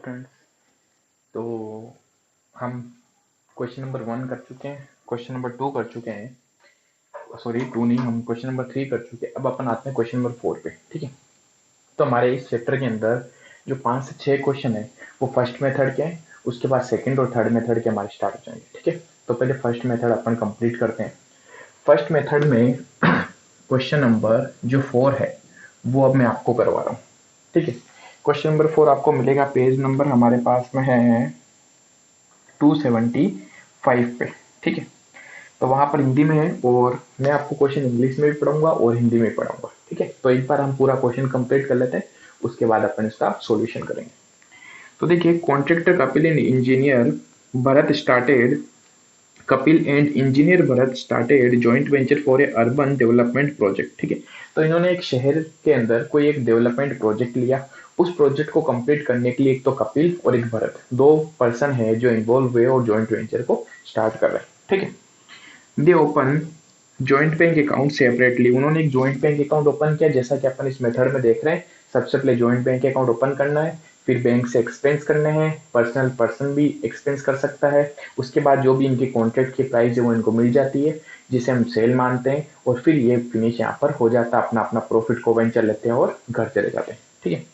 Friends, तो हम question number 1 कर चुके हैं, क्वेश्चन नंबर 2 कर चुके हैं, सॉरी 2 नहीं, हम क्वेश्चन नंबर 3 कर चुके हैं। अब अपन आते हैं क्वेश्चन नंबर 4 पे। ठीक है, तो हमारे इस चैप्टर के अंदर जो 5 से 6 क्वेश्चन है वो फर्स्ट मेथड के हैं, उसके बाद सेकंड और थर्ड मेथड के हमारे स्टार्ट हो जाएंगे। ठीक है, तो पहले फर्स्ट मेथड अपन कंप्लीट करते हैं। फर्स्ट मेथड में क्वेश्चन नंबर जो 4 है वो अब मैं आपको करवा रहा हूँ। ठीक है, क्वेश्चन नंबर 4 आपको मिलेगा, पेज नंबर हमारे पास में है 275 पे। ठीक है, तो वहां पर हिंदी में है और मैं आपको क्वेश्चन इंग्लिश में भी पढ़ाऊंगा और हिंदी में भी पढ़ाऊंगा। ठीक है, तो एक बार हम पूरा क्वेश्चन कंप्लीट कर लेते हैं, उसके बाद अपन इसका सॉल्यूशन करेंगे। तो देखिए, contractor Kapil and engineer Bharat started Kapil and engineer Bharat started joint venture for a urban development project. ठीक है, तो इन्होंने एक शहर के अंदर कोई एक डेवलपमेंट प्रोजेक्ट लिया। उस प्रोजेक्ट को कंप्लीट करने के लिए एक तो कपिल और एक भरत, दो पर्सन है जो इन्वॉल्व हुए और जॉइंट वेंचर को स्टार्ट कर रहे हैं। ठीक है, दे open joint bank account separately. उन्होंने एक जॉइंट बैंक अकाउंट ओपन किया, जैसा कि अपन इस मेथड में देख रहे हैं। सबसे पहले जॉइंट बैंक अकाउंट ओपन करना है, फिर बैंक से एक्सपेंस करने हैं, पर्सनल पर्सन भी एक्सपेंस कर सकता है। उसके बाद जो भी इनकी कॉन्ट्रैक्ट की प्राइस है वो इनको मिल जाती है, जिसे हम सेल मानते हैं, और फिर ये फिनिश यहाँ पर हो जाता है, अपना अपना प्रॉफिट को वेंचर लेते हैं और घर चले जाते हैं। ठीक है,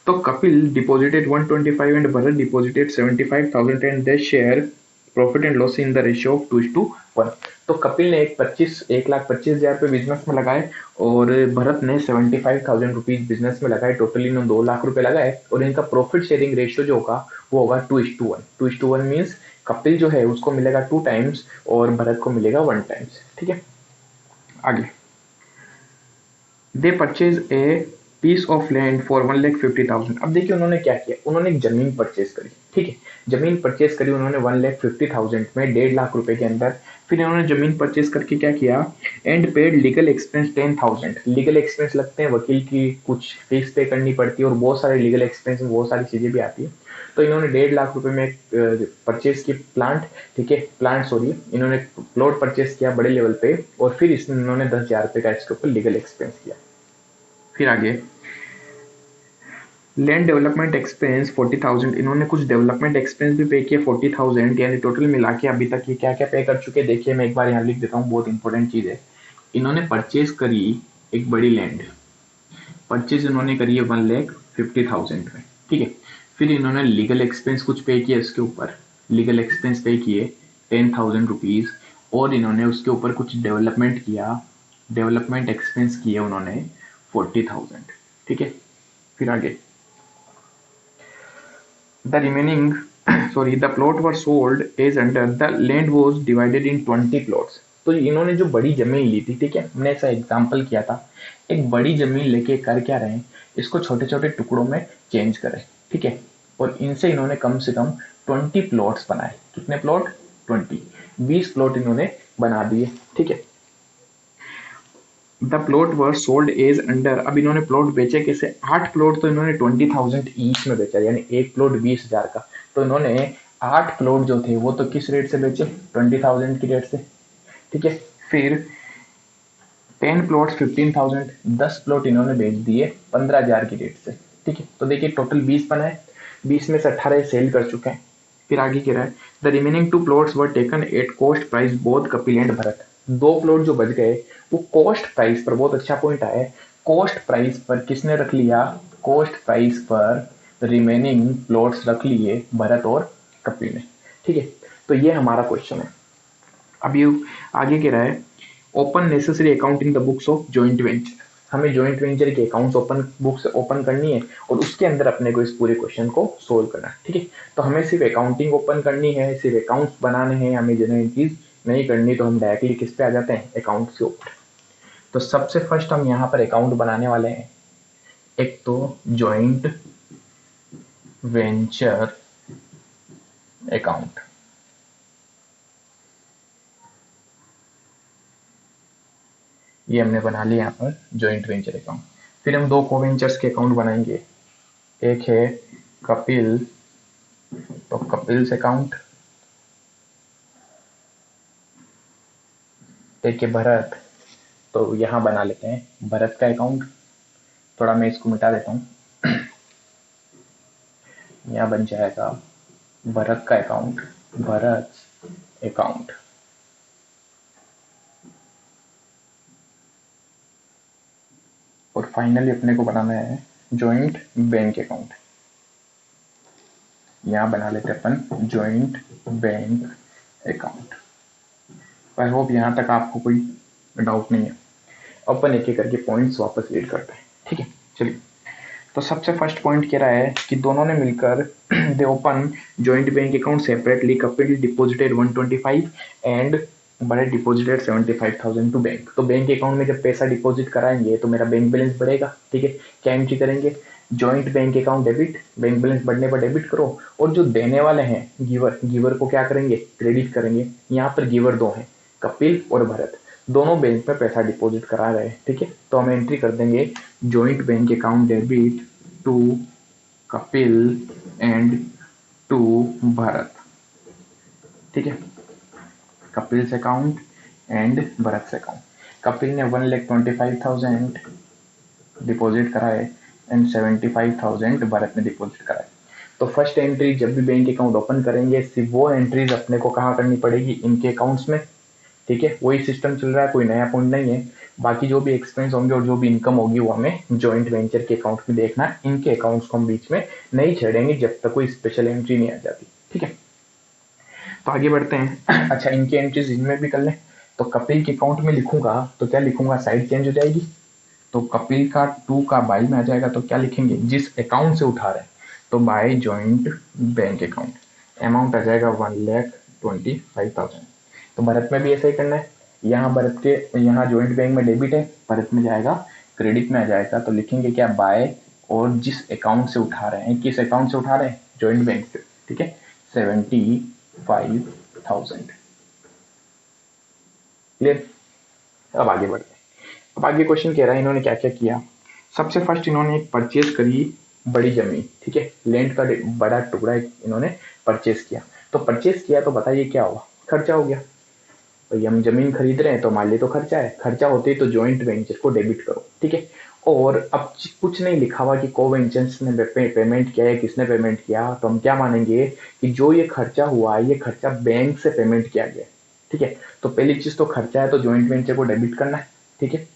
तो Kapil deposited 125 and Bharat deposited 75,000 and they share profit and loss in the ratio of 2:1। तो कपिल ने 1,25,000 रुपए बिजनेस में लगाए और भरत ने 75,000 रुपीज बिजनेस में लगाए। टोटली इन्होंने 2 लाख रुपए लगाए और इनका प्रॉफिट शेयरिंग रेशियो जो होगा वो होगा 2:1। 2:1 मीन्स कपिल जो है उसको मिलेगा 2 टाइम्स और भरत को मिलेगा 1 टाइम्स। ठीक है, आगे, they purchase a piece of land for 1,50,000। अब देखिए उन्होंने क्या किया, उन्होंने एक जमीन परचेज करी। ठीक है, जमीन परचेज करी उन्होंने 1,50,000 में, 1.5 लाख रुपए के अंदर। फिर इन्होंने जमीन परचेज करके क्या किया, and paid legal expense 10,000। Legal expense लगते हैं, वकील की कुछ फीस पे करनी पड़ती है और बहुत सारे लीगल एक्सपेंस में बहुत सारी चीजें भी आती है। तो इन्होंने 1.5 लाख रुपए में परचेज की प्लांट। ठीक है, प्लांट सॉरी, इन्होंने प्लॉट परचेज किया बड़े लेवल पे और फिर इसमें इन्होंने 10,000 रुपए का इसके ऊपर लीगल एक्सपेंस किया। फिर आगे, लैंड डेवलपमेंट एक्सपेंस 40,000। इन्होंने कुछ डेवलपमेंट एक्सपेंस भी पे किए 40,000, यानी टोटल मिला के अभी तक ये क्या क्या पे कर चुके हैं देखिए, मैं एक बार यहाँ लिख देता हूँ, बहुत इंपॉर्टेंट चीज है। इन्होंने परचेज करी एक बड़ी लैंड, परचेज इन्होंने करी है 1,50,000 में। ठीक है, फिर इन्होंने लीगल एक्सपेंस कुछ पे किया इसके ऊपर, लीगल एक्सपेंस पे किए 10,000 रुपीज, और इन्होंने उसके ऊपर कुछ डेवलपमेंट किया, डेवलपमेंट एक्सपेंस किए उन्होंने 40,000। ठीक है, फिर आगे, the remaining sorry the plot was sold as under the land was divided in 20 plots। तो इन्होंने जो बड़ी जमीन ली थी, ठीक है, हमने ऐसा एग्जांपल किया था, एक बड़ी जमीन लेके कर क्या रहे हैं, इसको छोटे छोटे टुकड़ों में चेंज करें। ठीक है, और इनसे इन्होंने कम से कम 20 प्लॉट्स बनाए। कितने प्लॉट? 20, 20 प्लॉट इन्होंने बना दिए। ठीक है, the plot were sold as under. अब इन्होंने प्लॉट बेचे कैसे, 8 प्लॉट तो इन्होंने 20,000 ईच में बेचा, यानी एक प्लॉट 20,000 का। तो इन्होंने 8 प्लॉट जो थे वो तो किस रेट से बेचे, 20,000 की रेट से। ठीक है, फिर 10 प्लॉट 15,000, 10 प्लॉट इन्होंने बेच दिए 15,000 की रेट से। ठीक है, तो देखिए टोटल 20 बनाए, 20 में से 18 सेल कर चुके हैं। फिर आगे कह रहा है, the remaining 2 plots were taken at cost price both Kapil and Bharat. 2 plot जो बच गए वो कॉस्ट प्राइस पर, बहुत अच्छा पॉइंट आया है, कॉस्ट प्राइस पर किसने रख लिया, कॉस्ट प्राइस पर रिमेनिंग प्लॉट्स रख लिए भरत और कपिल ने। ठीक है, तो ये हमारा क्वेश्चन है। अब ये आगे कह रहा है, open necessary account in the books of joint venture. हमें जॉइंट वेंचर के अकाउंट्स ओपन, बुक्स ओपन करनी है और उसके अंदर अपने को इस पूरे क्वेश्चन को सोल्व करना है। ठीक है, तो हमें सिर्फ अकाउंटिंग ओपन करनी है, सिर्फ अकाउंट्स बनाने हैं, हमें जनरल चीज नहीं करनी, तो हम डायरेक्टली किस पे आ जाते हैं, अकाउंट्स के ऊपर। तो सबसे फर्स्ट हम यहाँ पर अकाउंट बनाने वाले हैं, एक तो जॉइंट वेंचर अकाउंट। ये हमने बना लिया यहाँ पर जॉइंट वेंचर अकाउंट। फिर हम दो को वेंचर्स के अकाउंट बनाएंगे, एक है कपिल, तो कपिल्स अकाउंट, एक है भरत, तो यहां बना लेते हैं भरत का अकाउंट। थोड़ा मैं इसको मिटा देता हूं। यहाँ बन जाएगा भरत का अकाउंट, भरत अकाउंट। और फाइनली अपने को बनाना है जॉइंट बैंक अकाउंट। यहाँ बना लेते अपन joint bank account. I hope यहाँ तक आपको कोई डाउट नहीं है। अपन एक एक करके पॉइंट्स वापस रीड करते हैं, ठीक है। चलिए, तो सबसे फर्स्ट पॉइंट कह रहा है कि दोनों ने मिलकर they open joint bank account separately, Kapil deposited 125 and Bharat deposited 75,000 to bank. तो बैंक अकाउंट में जब पैसा डिपॉजिट कराएंगे तो मेरा बैंक बैलेंस बढ़ेगा, ठीक है। क्या एंट्री करेंगे, joint bank account debit, bank balance बढ़ने पर डेबिट करो, और जो देने वाले हैं गिवर, गिवर को क्या करेंगे, क्रेडिट करेंगे। यहाँ पर गिवर दो हैं, कपिल और भरत, दोनों बैंक में पैसा डिपॉजिट करा रहे हैं, ठीक है। तो हम एंट्री कर देंगे joint bank account debit to Kapil and to Bharat, ठीक है। Kapil account and Bharat account. Kapil ने 1,25,000 डिपॉजिट कराए एंड 75,000 भरत ने डिपॉजिट कराए। तो फर्स्ट एंट्री जब भी बैंक अकाउंट ओपन करेंगे सिर्फ वो एंट्रीज अपने को कहाँ करनी पड़ेगी, इनके अकाउंट्स में, ठीक है। वही सिस्टम चल रहा है, कोई नया पॉइंट नहीं है। बाकी जो भी एक्सपेंस होंगे और जो भी इनकम होगी वो हमें जॉइंट वेंचर के अकाउंट में देखना है। इनके अकाउंट्स को हम बीच में नहीं छेड़ेंगे जब तक कोई स्पेशल एंट्री नहीं आ जाती, ठीक है। तो आगे बढ़ते हैं। अच्छा, इनकी एंट्रीज इनमें भी कर लें। तो कपिल के अकाउंट में लिखूंगा तो क्या लिखूंगा, साइड चेंज हो जाएगी। तो कपिल का 2 का बाई में आ जाएगा, तो क्या लिखेंगे, जिस अकाउंट से उठा रहे हैं, तो by joint bank account. Amount आ जाएगा 1,25,000। तो भरत में भी ऐसा ही करना है। यहाँ भरत के यहाँ जॉइंट बैंक में डेबिट है, भरत में जाएगा क्रेडिट में आ जाएगा। तो लिखेंगे क्या, बाय, और जिस अकाउंट से उठा रहे हैं, किस अकाउंट से उठा रहे हैं, जॉइंट बैंक से, ठीक है, 75,000। क्लियर। अब आगे बढ़ते हैं। अब आगे क्वेश्चन कह रहा है इन्होंने क्या क्या किया। सबसे फर्स्ट इन्होंने एक परचेज करी बड़ी जमीन, ठीक है, लैंड का बड़ा टुकड़ा इन्होंने परचेज किया। तो परचेज किया तो बताइए क्या हुआ, खर्चा हो गया। तो हम जमीन खरीद रहे हैं तो मान ली तो खर्चा है, खर्चा होते ही तो जॉइंट वेंचर को डेबिट करो, ठीक है। और अब कुछ नहीं लिखा हुआ कि को वेंचर्स ने पेमेंट किया है, किसने पेमेंट किया, तो हम क्या मानेंगे कि जो ये खर्चा हुआ है ये खर्चा बैंक से पेमेंट किया गया, ठीक है। तो पहली चीज तो खर्चा है तो जॉइंट वेंचर को डेबिट करना है, ठीक है।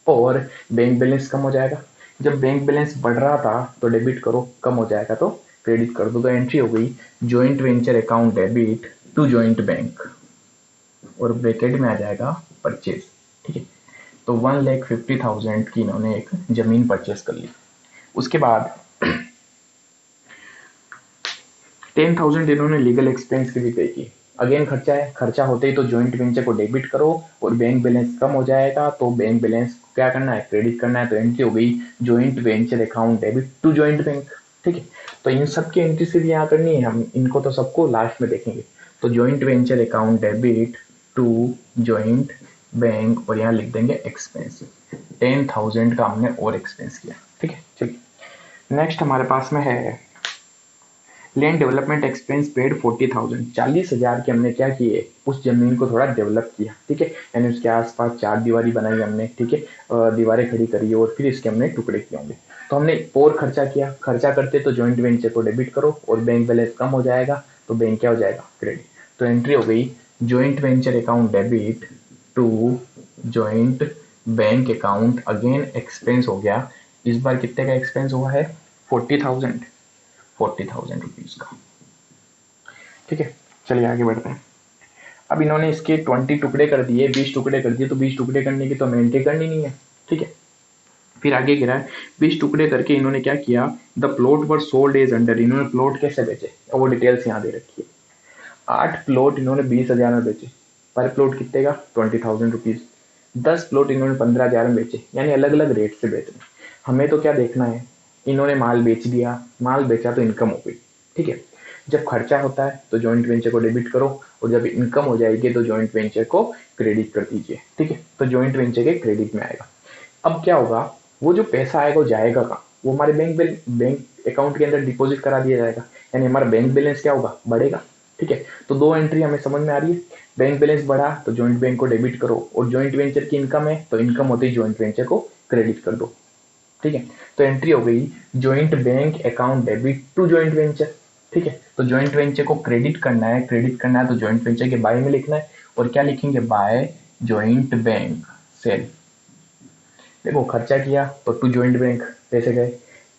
और बैंक बैलेंस कम हो जाएगा, जब बैंक बैलेंस बढ़ रहा था तो डेबिट करो, कम हो जाएगा तो क्रेडिट कर दो। तो एंट्री हो गई joint venture account debit to joint bank, और ब्रैकेट में आ जाएगा परचेज, ठीक है। तो 1,50,000 की इन्होंने एक जमीन परचेज कर ली। उसके बाद 10,000 इन्होंने लीगल एक्सपेंस की भी पे की। अगेन खर्चा है, खर्चा होते ही तो जॉइंट वेंचर को डेबिट करो, और बैंक बैलेंस कम हो जाएगा तो बैंक बैलेंस क्या करना है, क्रेडिट करना है। तो एंट्री हो गई joint venture account debit to joint bank, ठीक है। तो इन सब की एंट्री से भी यहाँ करनी है, हम इनको तो सबको लास्ट में देखेंगे। तो joint venture account debit to joint bank, और यहाँ लिख देंगे एक्सपेंस, 10,000 का हमने और एक्सपेंस किया, ठीक है। चलिए नेक्स्ट हमारे पास में है लैंड डेवलपमेंट एक्सपेंस पेड 40,000, 40,000 के हमने क्या किए, उस जमीन को थोड़ा डेवलप किया, ठीक है। यानी उसके आसपास 4 दीवारी बनाई हमने, ठीक है, दीवारें खड़ी करी और फिर इसके हमने टुकड़े किए होंगे। तो हमने और खर्चा किया, खर्चा करते तो जॉइंट वेंचर को डेबिट करो और बैंक बैलेंस कम हो जाएगा तो बैंक क्या हो जाएगा, क्रेडिट। तो एंट्री हो गई joint venture account debit to joint bank account, again expense हो गया। इस बार कितने का एक्सपेंस हुआ है, 40,000 रुपीज का, ठीक है। चलिए आगे बढ़ते हैं। अब इन्होंने इसके 20 टुकड़े कर दिए, 20 टुकड़े कर दिए, तो 20 टुकड़े करने की तो हमें एंट्री करनी नहीं है, ठीक है। फिर आगे गिरा है 20 टुकड़े करके इन्होंने क्या किया, the plot were sold as under, इन्होंने प्लॉट कैसे बेचे वो डिटेल्स यहाँ दे रखी है। 8 प्लॉट इन्होंने 20,000 में बेचे, पर प्लॉट कितने का, 20,000 रुपीज। 10 प्लॉट इन्होंने 15,000 में बेचे, यानी अलग अलग रेट से बेच रहे। हमें तो क्या देखना है, इन्होंने माल बेच दिया, माल बेचा तो इनकम हो गई, ठीक है। जब खर्चा होता है तो जॉइंट वेंचर को डेबिट करो, और जब इनकम हो जाएगी तो जॉइंट वेंचर को क्रेडिट कर दीजिए, ठीक है। तो जॉइंट वेंचर के क्रेडिट में आएगा। अब क्या होगा, वो जो पैसा आएगा वो जाएगा कहाँ, वो हमारे बैंक अकाउंट के अंदर डिपॉजिट करा दिया जाएगा, यानी हमारा बैंक बैलेंस क्या होगा, बढ़ेगा, ठीक है। तो दो एंट्री हमें समझ में आ रही है, बैंक बैलेंस बढ़ा तो जॉइंट बैंक को डेबिट करो, और जॉइंट वेंचर की इनकम है तो इनकम होते ही जॉइंट वेंचर को क्रेडिट कर दो। ठीक है। तो एंट्री हो गई joint bank account debit to joint venture. ठीक है, तो जॉइंट वेंचर को क्रेडिट करना है, तो जॉइंट वेंचर के बाय में लिखना है। और क्या लिखेंगे, बाय जॉइंट बैंक सेल। देखो खर्चा किया तो टू जॉइंट बैंक पैसे गए,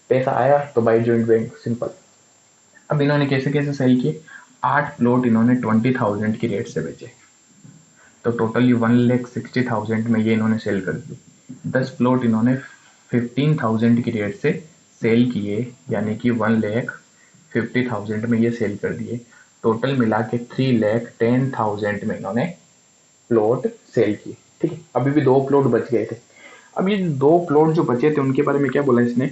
पैसा आया तो बाय जॉइंट बैंक, सिंपल। अब इन्होंने कैसे कैसे सेल किए, 8 प्लॉट इन्होंने 20,000 की रेट से बेचे, तो टोटली 1,60,000 में ये इन्होंने सेल कर दिए। 10 प्लॉट इन्होंने 15,000 की रेट से सेल किए, यानी कि 1,50,000 में ये सेल कर दिए। टोटल मिला के 3,10,000 में इन्होंने प्लॉट सेल किए। ठीक है, अभी भी 2 प्लॉट बच गए थे। अब ये 2 प्लॉट जो बचे थे उनके बारे में क्या बोला इसने,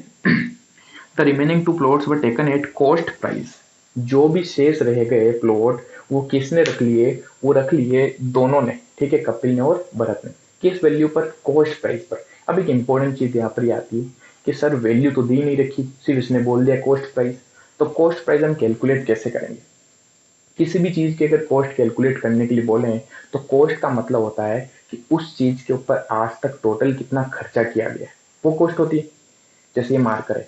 the remaining 2 plots were taken at cost price. जो भी शेष रह गए प्लॉट वो किसने रख लिए, वो रख लिए दोनों ने, ठीक है, कपिल ने और भरत ने। किस वैल्यू पर, कॉस्ट प्राइस पर। अब एक इंपॉर्टेंट चीज यहाँ पर आती है कि सर वैल्यू तो दी नहीं रखी, सिर्फ इसने बोल दिया कॉस्ट प्राइस। तो कॉस्ट प्राइस हम कैलकुलेट कैसे करेंगे, किसी भी चीज की अगर कॉस्ट कैलकुलेट करने के लिए बोले तो कॉस्ट का मतलब होता है कि उस चीज के ऊपर आज तक टोटल कितना खर्चा किया गया है, वो कॉस्ट होती है। जैसे ये मार्कर है,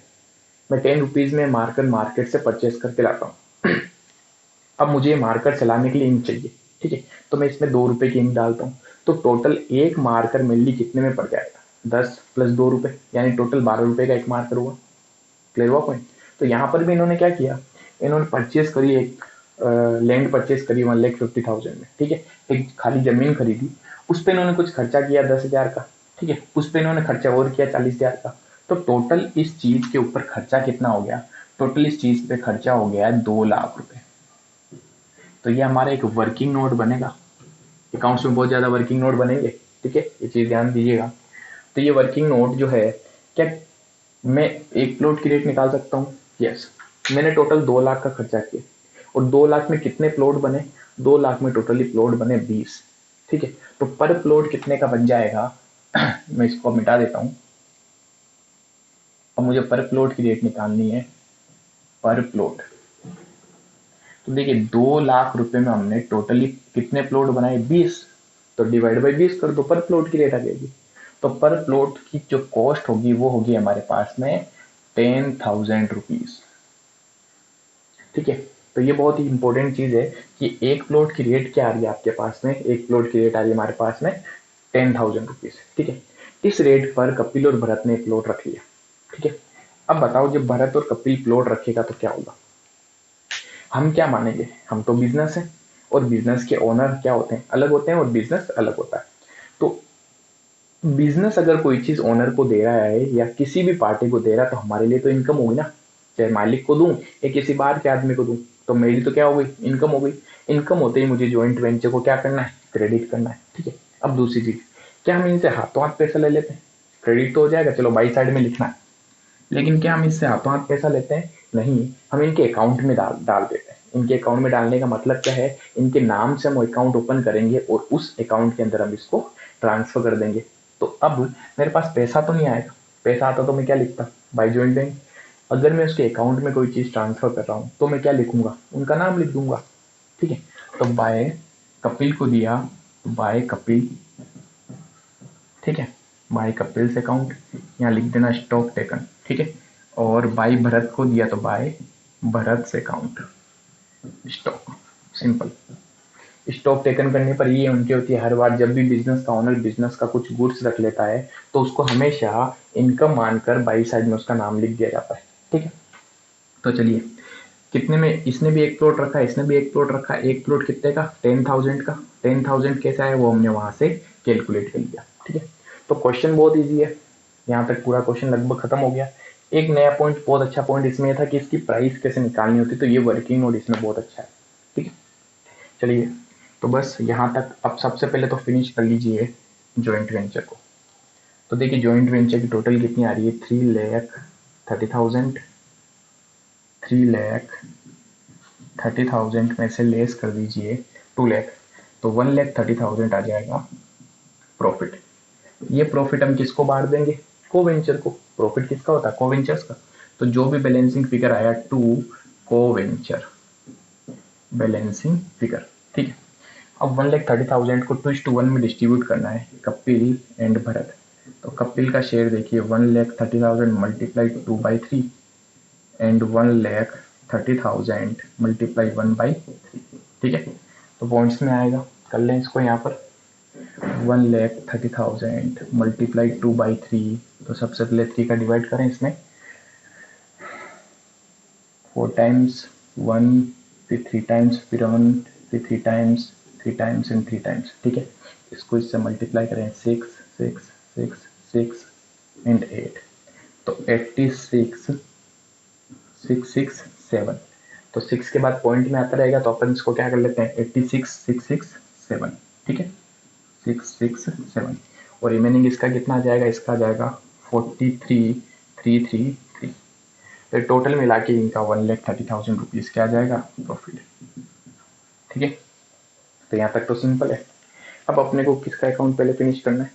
मैं 10 रुपीज में मार्कर मार्केट से परचेस करके लाता हूँ। अब मुझे ये मार्कर चलाने के लिए इंक चाहिए, ठीक है, तो मैं इसमें 2 रुपए की इंक डालता हूँ। तो टोटल एक मार्कर मेरे लिए कितने में पड़ जाएगा, 10 प्लस 2 रुपए, यानी टोटल 12 रुपए का एक मार्कर हुआ। क्लियर हुआ पॉइंट। तो यहाँ पर भी इन्होंने क्या किया, इन्होंने परचेस करी, एक लैंड परचेस करी 1,50,000 में, ठीक है, एक खाली जमीन खरीदी, उस पर इन्होंने कुछ खर्चा किया 10,000 का, ठीक है, उस पर इन्होंने खर्चा और किया 40,000 का। तो टोटल इस चीज के ऊपर खर्चा कितना हो गया, टोटल इस चीज पे खर्चा हो गया है 2 लाख रुपए। तो ये हमारा एक वर्किंग नोट बनेगा, अकाउंट्स में बहुत ज्यादा वर्किंग नोट बनेंगे, ठीक है, ये चीज ध्यान दीजिएगा। तो ये वर्किंग नोट जो है, क्या मैं एक प्लॉट की रेट निकाल सकता हूँ, यस। मैंने टोटल 2 लाख का खर्चा किया, और 2 लाख में कितने प्लॉट बने, 2 लाख में टोटली प्लॉट बने 20, ठीक है। तो पर प्लॉट कितने का बन जाएगा, मैं इसको मिटा देता हूँ। अब मुझे पर प्लॉट की रेट निकालनी है, पर प्लॉट। तो देखिए 2 लाख रुपए में हमने टोटली कितने प्लॉट बनाए, 20, तो डिवाइड बाई 20 कर दो, पर प्लॉट की रेट आ जाएगी। तो पर प्लॉट की जो कॉस्ट होगी वो होगी हमारे पास में 10,000 रुपीज, ठीक है। तो ये बहुत ही इंपॉर्टेंट चीज है कि एक प्लॉट की रेट क्या आ रही है आपके पास में, एक प्लॉट की रेट आ रही है हमारे पास में 10,000 रुपीज, ठीक है। इस रेट पर कपिल और भरत ने प्लॉट रख लिया, ठीक है। अब बताओ जब भरत और कपिल प्लॉट रखेगा तो क्या होगा, हम क्या मानेंगे, हम तो बिजनेस है, और बिजनेस के ओनर क्या होते हैं, अलग होते हैं, और बिजनेस अलग होता है। तो बिजनेस अगर कोई चीज ओनर को दे रहा है या किसी भी पार्टी को दे रहा है तो हमारे लिए तो इनकम होगी ना। चाहे मालिक को दूं या किसी बाहर के आदमी को दूं, तो मेरी तो क्या हो गई, इनकम हो गई। इनकम होते ही मुझे ज्वाइंट वेंचर को क्या करना है, क्रेडिट करना है, ठीक है। अब दूसरी चीज, क्या हम इनसे हाथों हाथ पैसा ले लेते हैं, क्रेडिट तो हो जाएगा, चलो बाई साइड में लिखना है, लेकिन क्या हम इससे हाथों हाथ पैसा लेते हैं, नहीं, हम इनके अकाउंट में डाल डाल देते हैं। इनके अकाउंट में डालने का मतलब क्या है, इनके नाम से हम अकाउंट ओपन करेंगे और उस अकाउंट के अंदर हम इसको ट्रांसफर कर देंगे। तो अब मेरे पास पैसा तो नहीं आएगा, पैसा आता तो मैं क्या लिखता, बाय जॉइंट बैंक। अगर मैं उसके अकाउंट में कोई चीज ट्रांसफर कर रहा हूँ तो मैं क्या लिखूंगा, उनका नाम लिख दूंगा, ठीक है। तो बाय कपिल को दिया, तो बाय कपिल, ठीक है, बाय कपिल से अकाउंट, यहाँ लिख देना स्टॉक टेकन, ठीक है। और बाय भरत को दिया तो बाय भरत से account stock, simple. Stock taken करने पर ये उनकी होती है, हर बार जब भी बिजनेस का ओनर बिजनेस का कुछ गुड्स रख लेता है तो उसको हमेशा इनकम मानकर बाई साइड में उसका नाम लिख दिया जाता है, ठीक है। तो चलिए, कितने में, इसने भी एक प्लॉट रखा, इसने भी एक प्लॉट रखा, एक प्लॉट कितने का, 10,000 का। 10,000 कैसा है वो हमने वहां से कैलकुलेट कर लिया, ठीक है। तो क्वेश्चन बहुत ईजी है, यहाँ तक पूरा क्वेश्चन लगभग खत्म हो गया। एक नया पॉइंट, बहुत अच्छा पॉइंट इसमें यह था कि इसकी प्राइस कैसे निकालनी होती, तो ये वर्किंग नोट इसमें बहुत अच्छा है, ठीक है। चलिए, तो बस यहाँ तक। अब सबसे पहले तो फिनिश कर लीजिए जॉइंट वेंचर को। तो देखिए जॉइंट वेंचर की टोटल कितनी आ रही है, 3,30,000, 3,30,000 में से लेस कर दीजिए 2 लाख, तो 1,30,000 आ जाएगा प्रॉफिट। ये प्रॉफिट हम किसको बांट देंगे, को वेंचर को। प्रॉफिट किसका होता है, को वेंचर्स का। तो जो भी बैलेंसिंग फिगर आया टू को वेंचर बैलेंसिंग फिगर, ठीक है। अब 1,30,000 को 2:1 में डिस्ट्रीब्यूट करना है, कपिल एंड भरत। तो कपिल का शेयर देखिए 1,30,000 मल्टीप्लाई 2/3 एंड 1,30,000 मल्टीप्लाई 1/3। ठीक है, तो पॉइंट्स में आएगा, कर लें इसको यहाँ पर 1,30,000 मल्टीप्लाई 2/3। तो सबसे पहले 3 का डिवाइड करें इसमें, 4 टाइम्स 1, फिर 3 टाइम्स, फिर 1, फिर 3 टाइम्स, 3 टाइम्स एंड 3 टाइम्स। ठीक है, इसको इससे मल्टीप्लाई करें 6 6 6 6 एंड 8, तो 86 6 6 7। तो 6 के बाद पॉइंट में आता रहेगा, तो अपन इसको क्या कर लेते हैं 86 6 6 7। ठीक है, 6 6 7, और रिमेनिंग इसका कितना आ जाएगा, इसका आ जाएगा 43 3 3 3। तो टोटल मिला के इनका 1,30,000 रुपीज़ क्या आ जाएगा, प्रॉफिट। ठीक है, तो यहाँ तक तो सिंपल है। अब अपने को किसका अकाउंट पहले फिनिश करना है,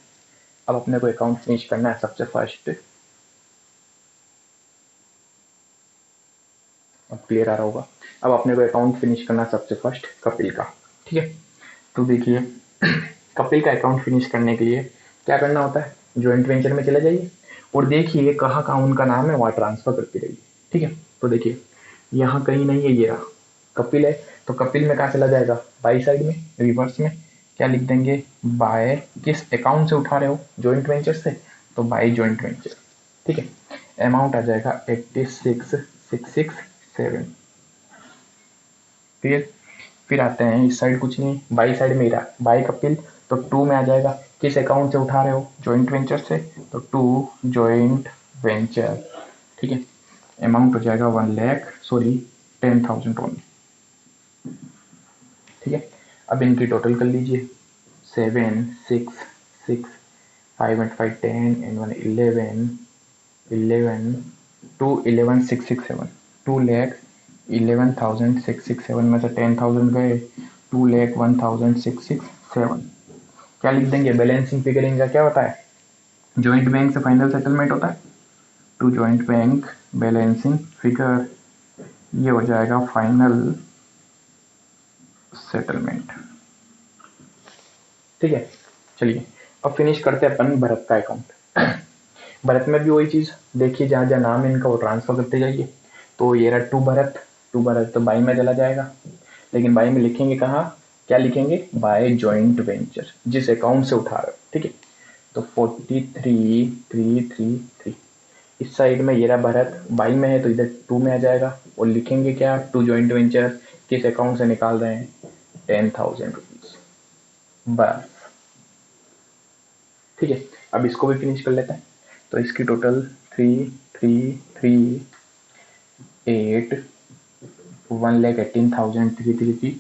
अब अपने को अकाउंट फिनिश करना है सबसे फर्स्ट, अब क्लियर आ रहा होगा। अब अपने को अकाउंट फिनिश करना सबसे फर्स्ट कपिल का। ठीक है, तो देखिए कपिल का अकाउंट फिनिश करने के लिए क्या करना होता है, ज्वाइंट वेंचर में चले जाइए और देखिए कहाँ कहाँ उनका नाम है वहाँ ट्रांसफर करते रहिए। ठीक है, तो देखिए यहाँ कहीं नहीं है, ये रहा कपिल है, तो कपिल में कहाँ चला जाएगा, बाई साइड में, रिवर्स में क्या लिख देंगे, बाय किस अकाउंट से उठा रहे हो, ज्वाइंट वेंचर से, तो बाय ज्वाइंट वेंचर। ठीक है, अमाउंट आ जाएगा 86,667। फिर फिर आते हैं इस साइड, कुछ नहीं, बाई साइड में ही रहा बाई कपिल, तो 2 में आ जाएगा, किस अकाउंट से उठा रहे हो, जॉइंट वेंचर से, तो 2 जॉइंट वेंचर। ठीक है, अमाउंट हो जाएगा 1,00,000 सॉरी 10,000 ओनली। ठीक है, अब इनकी टोटल कर लीजिए, 7 6 6 5 and 5 10 and 1 11 11 2 11 6 6 7, 2,11,667 में से 10,000 गए, 2,01,667। क्या लिख देंगे, बैलेंसिंग फिगर इनका क्या होता है, जॉइंट बैंक से फाइनल सेटलमेंट होता है, to joint bank balancing figure, ये हो जाएगा फाइनल सेटलमेंट। ठीक है, चलिए अब फिनिश करते हैं अपन भरत का अकाउंट। भरत में भी वही चीज देखिए, जहाँ जहाँ नाम है इनका वो ट्रांसफर करते जाइए। तो ये रहा टू भरत तो बाई में चला जाएगा, लेकिन बाई में लिखेंगे कहाँ, क्या लिखेंगे, बाय जॉइंट वेंचर, जिस अकाउंट से उठा रहे हो। ठीक है, तो 43,333, इस साइड में ये रहा भरत, बाई में है तो इधर 2 में आ जाएगा, और लिखेंगे क्या, टू जॉइंट वेंचर, किस अकाउंट से निकाल रहे हैं, 10,000 रुपीज, बस। ठीक है, अब इसको भी फिनिश कर लेते हैं। तो इसकी टोटल 3,338 1,18,333,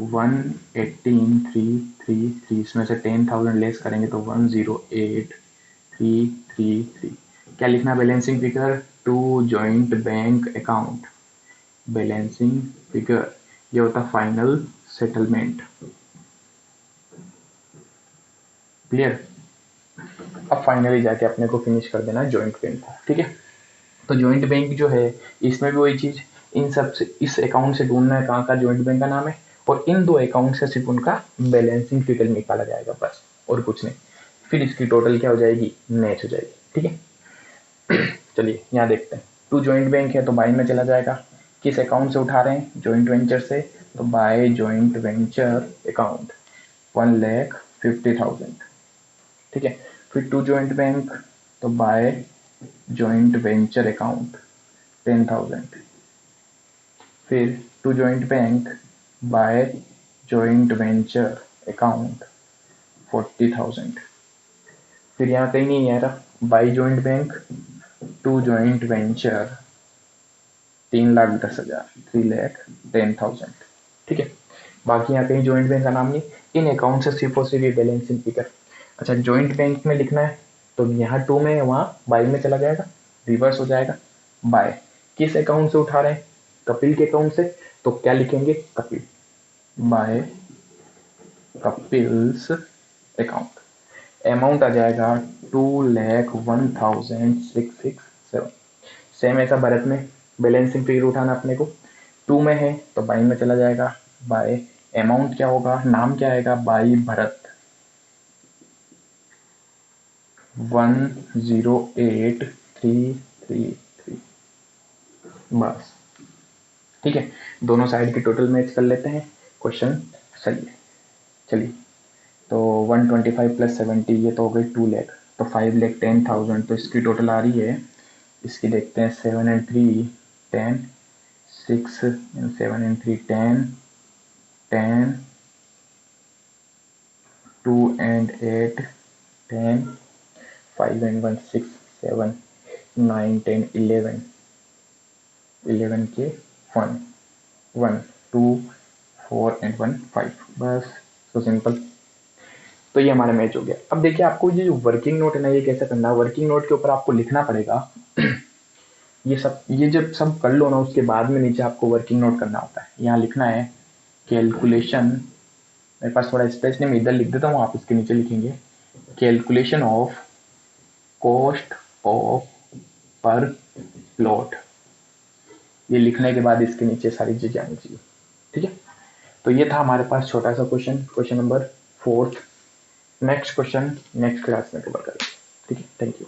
1,18,333, इसमें से 10,000 लेस करेंगे तो 108,333। क्या लिखना, balancing figure to joint bank account, balancing figure, ये होता फाइनल सेटलमेंट। क्लियर, अब फाइनली जाके अपने को फिनिश कर देना जॉइंट बैंक को। ठीक है, तो जॉइंट बैंक जो है इसमें भी वही चीज, इन सब से इस अकाउंट से ढूंढना है कहाँ का जॉइंट बैंक का नाम है, और इन दो अकाउंट से सिर्फ उनका बैलेंसिंग फिगर निकाला जाएगा बस, और कुछ नहीं। फिर इसकी टोटल क्या हो जाएगी, मैच हो जाएगी। ठीक है, चलिए यहाँ देखते हैं, टू जॉइंट बैंक है तो बाई में चला जाएगा, किस अकाउंट से उठा रहे हैं, जॉइंट वेंचर से, तो बाय जॉइंट वेंचर अकाउंट 1,50,000। ठीक है, फिर टू जॉइंट बैंक, तो बाय जॉइंट वेंचर अकाउंट 10,000। फिर to joint bank, by joint venture account 40,000। फिर यहाँ कहीं नहीं आ रहा, by joint bank, to joint venture 3,10,000, 3,10,000। ठीक है, बाकी यहाँ कहीं जॉइंट बैंक का नाम नहीं, इन अकाउंट से सिर्फ और सिर्फ ये बैलेंसिंग फिगर। अच्छा, जॉइंट बैंक में लिखना है तो यहाँ 2 में है, वहाँ बाई में चला जाएगा, रिवर्स हो जाएगा, बाय किस अकाउंट से उठा रहे हैं, कपिल के अकाउंट से, तो क्या लिखेंगे, Kapil, by Kapil's account. Amount आ जाएगा 2,01,667। सेम ऐसा भरत में बैलेंसिंग फिगर उठाना अपने को, 2 में है तो बाई में चला जाएगा, बाय अमाउंट क्या होगा, नाम क्या आएगा, बाई भरत, 108,333 बस। ठीक है, दोनों साइड की टोटल मैच कर लेते हैं, क्वेश्चन सही है। चलिए, तो 125 प्लस 70 ये तो हो गई 2 लाख, तो 5,10,000, तो इसकी टोटल आ रही है, इसकी देखते हैं, 7 and 3 10, 6 and 7 and 3 10, 10, 2 and 8 10, 5 and 1 6 7 9 10 11, 11 के 1 1 2 4 एंड 1 5, बस, तो सिंपल। तो ये हमारा मैच हो गया। अब देखिए, आपको ये जो वर्किंग नोट है ना, ये कैसे करना है, वर्किंग नोट के ऊपर आपको लिखना पड़ेगा। ये जब सब कर लो ना, उसके बाद में नीचे आपको वर्किंग नोट करना होता है। यहाँ लिखना है कैलकुलेशन, मेरे पास थोड़ा स्पेस नहीं, मैं इधर लिख देता हूँ, आप इसके नीचे लिखेंगे कैलकुलेशन ऑफ कॉस्ट ऑफ पर प्लॉट। ये लिखने के बाद इसके नीचे सारी चीजें आनी चाहिए। ठीक है, तो ये था हमारे पास छोटा सा question, question number 4। Next question next class में कवर करेंगे। ठीक है, थैंक यू।